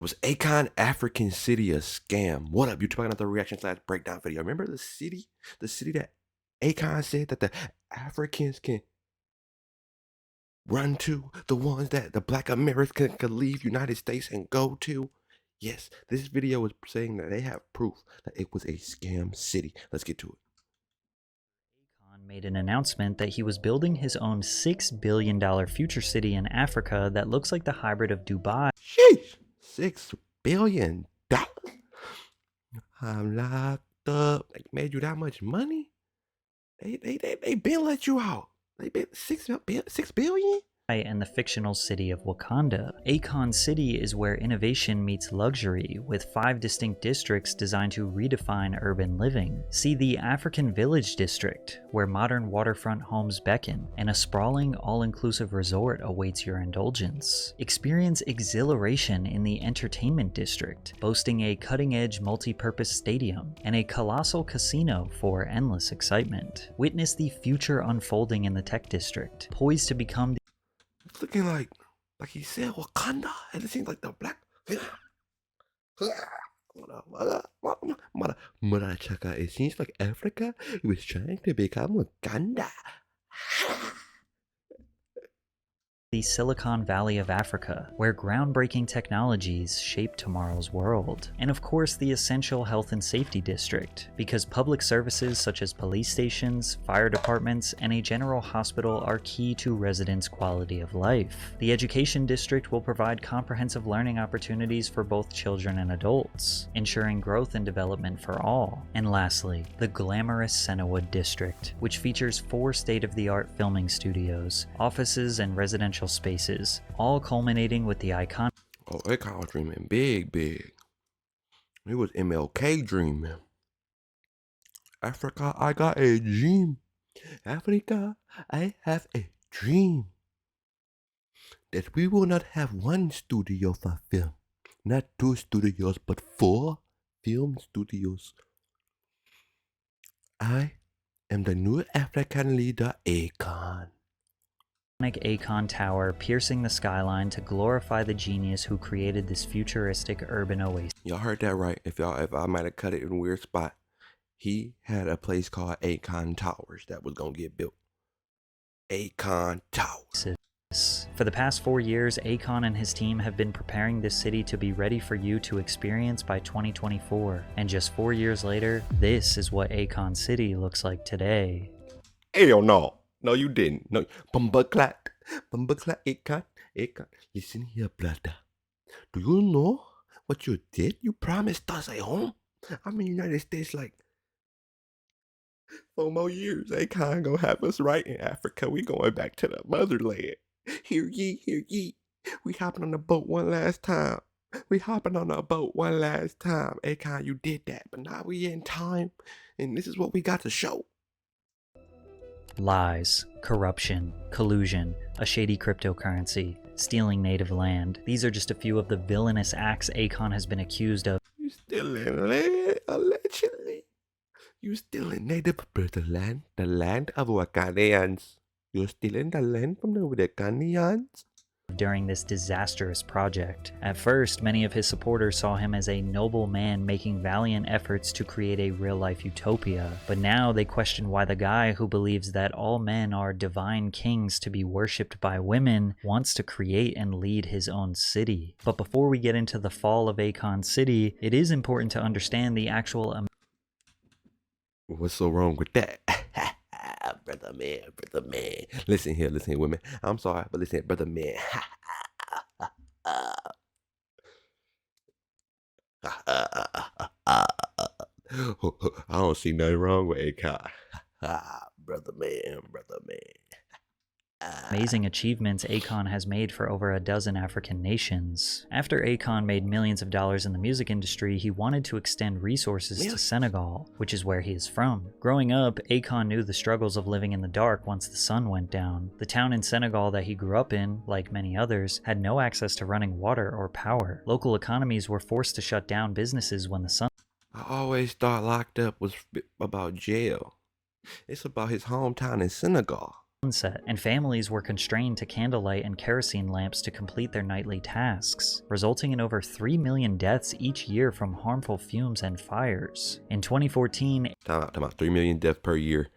Was Akon African City a scam? What up, YouTube? Another reaction/breakdown video. Remember the city that Akon said that the Africans can run to, the ones that the Black Americans could leave United States and go to? Yes, this video is saying that they have proof that it was a scam city. Let's get to it. Akon made an announcement that he was building his own $6 billion future city in Africa that looks like the hybrid of Dubai. Sheesh, $6 billion. I'm locked up. They made you that much money? They been let you out. They been $6 billion? And the fictional city of Wakanda. Akon City is where innovation meets luxury, with 5 distinct districts designed to redefine urban living. See the African Village District, where modern waterfront homes beckon, and a sprawling, all-inclusive resort awaits your indulgence. Experience exhilaration in the Entertainment District, boasting a cutting-edge multi-purpose stadium, and a colossal casino for endless excitement. Witness the future unfolding in the Tech District, poised to become It's looking like he said Wakanda, and it seems like the black. Chaka, it seems like Africa was trying to become Wakanda. the Silicon Valley of Africa, where groundbreaking technologies shape tomorrow's world. And of course, the essential health and safety district, because public services such as police stations, fire departments, and a general hospital are key to residents' quality of life. The education district will provide comprehensive learning opportunities for both children and adults, ensuring growth and development for all. And lastly, the glamorous Sennewood district, which features 4 state-of-the-art filming studios, offices, and residential spaces, all culminating with the iconic. Oh, Akon was dreaming big. He was MLK dreaming. Africa, I got a dream. Africa, I have a dream. That we will not have 1 studio for film. Not 2 studios, but 4 film studios. I am the new African leader, Akon. Akon Tower piercing the skyline to glorify the genius who created this futuristic urban oasis. Y'all heard that right. If I might have cut it in a weird spot, he had a place called Akon Towers that was gonna get built. Akon Towers. For the past 4 years, Akon and his team have been preparing this city to be ready for you to experience by 2024. And just 4 years later, this is what Akon City looks like today. Hell no. No, you didn't. No, Bumbleclat, Akon. Listen here, brother. Do you know what you did? You promised us a home. I'm in the United States like 4 more years. Akon gonna have us right in Africa. We going back to the motherland. Hear ye, hear ye. We hopping on the boat one last time. Akon, you did that, but now we in time, and this is what we got to show. Lies, corruption, collusion, a shady cryptocurrency, stealing native land. These are just a few of the villainous acts Akon has been accused of. You stealing land, allegedly. You stealing native land, the land of Wakandans. You're stealing the land from the Wakandans? During this disastrous project. At first, many of his supporters saw him as a noble man making valiant efforts to create a real-life utopia, but now they question why the guy who believes that all men are divine kings to be worshipped by women wants to create and lead his own city. But before we get into the fall of Akon City, it is important to understand the actual What's so wrong with that? brother man. Listen here, women. I'm sorry, but listen here, brother man. I don't see nothing wrong with Akon. brother man. amazing achievements Akon has made for over a dozen African nations. After Akon made millions of dollars in the music industry, he wanted to extend resources to Senegal, which is where he is from. Growing up, Akon knew the struggles of living in the dark once the sun went down. The town in Senegal that he grew up in, like many others, had no access to running water or power. Local economies were forced to shut down businesses when the sun. I always thought locked up was about jail. It's about his hometown in Senegal. sunset, and families were constrained to candlelight and kerosene lamps to complete their nightly tasks, resulting in over 3 million deaths each year from harmful fumes and fires. In 2014, Time out, 3 million deaths per year.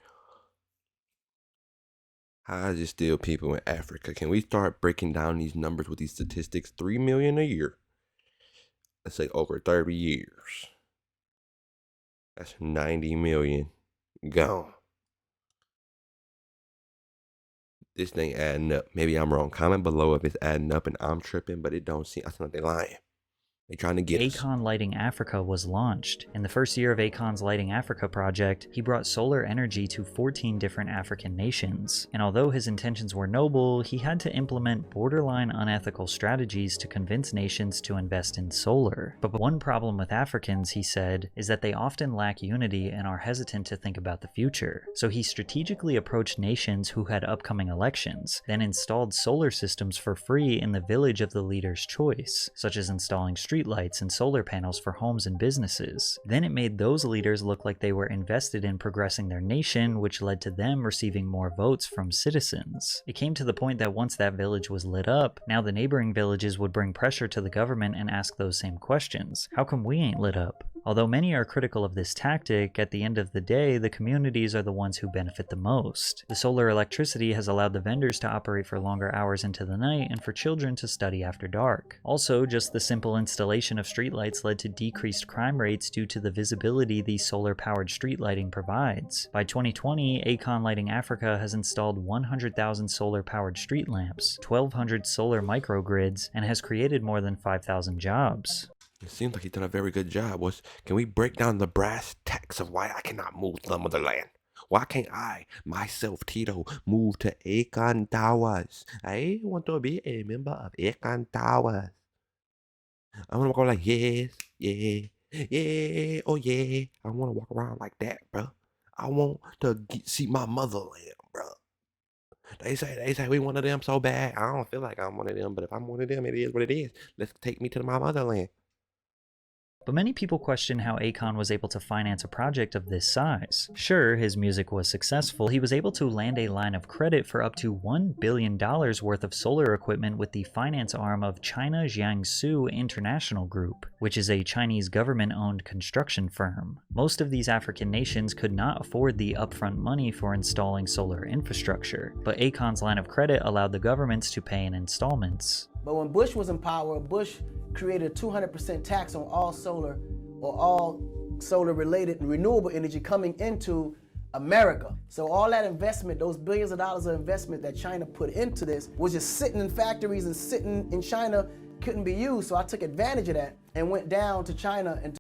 How is it still people in Africa? Can we start breaking down these numbers with these statistics? 3 million a year. Let's say over 30 years. That's 90 million gone. This thing adding up. Maybe I'm wrong. Comment below if it's adding up and I'm tripping, but it don't seem, I think they're lying. They're trying to get us. Akon Lighting Africa was launched. In the first year of Akon's Lighting Africa project, he brought solar energy to 14 different African nations. And although his intentions were noble, he had to implement borderline unethical strategies to convince nations to invest in solar. But one problem with Africans, he said, is that they often lack unity and are hesitant to think about the future. So he strategically approached nations who had upcoming elections, then installed solar systems for free in the village of the leader's choice, such as installing streetlights and solar panels for homes and businesses. Then it made those leaders look like they were invested in progressing their nation, which led to them receiving more votes from citizens. It came to the point that once that village was lit up, now the neighboring villages would bring pressure to the government and ask those same questions. How come we ain't lit up? Although many are critical of this tactic, at the end of the day, the communities are the ones who benefit the most. The solar electricity has allowed the vendors to operate for longer hours into the night and for children to study after dark. Also, just the simple installation of streetlights led to decreased crime rates due to the visibility the solar-powered street lighting provides. By 2020, Akon Lighting Africa has installed 100,000 solar-powered street lamps, 1,200 solar microgrids, and has created more than 5,000 jobs. It seems like he's done a very good job. Can we break down the brass tacks of why I cannot move some of the land? Why can't I, myself, Tito, move to Akon Towers? I want to be a member of Akon Towers. I want to go like, yes, yeah, yeah, oh yeah. I want to walk around like that, bro. I want to see my motherland, bro. They say we one of them so bad. I don't feel like I'm one of them, but if I'm one of them, it is what it is. Let's take me to my motherland. But many people question how Akon was able to finance a project of this size. Sure, his music was successful. He was able to land a line of credit for up to $1 billion worth of solar equipment with the finance arm of China Jiangsu International Group, which is a Chinese government-owned construction firm. Most of these African nations could not afford the upfront money for installing solar infrastructure, but Akon's line of credit allowed the governments to pay in installments. But when Bush was in power, Bush created a 200% tax on all solar or all solar-related and renewable energy coming into America. So all that investment, those billions of dollars of investment that China put into this was just sitting in factories and sitting in China, couldn't be used. So I took advantage of that and went down to China and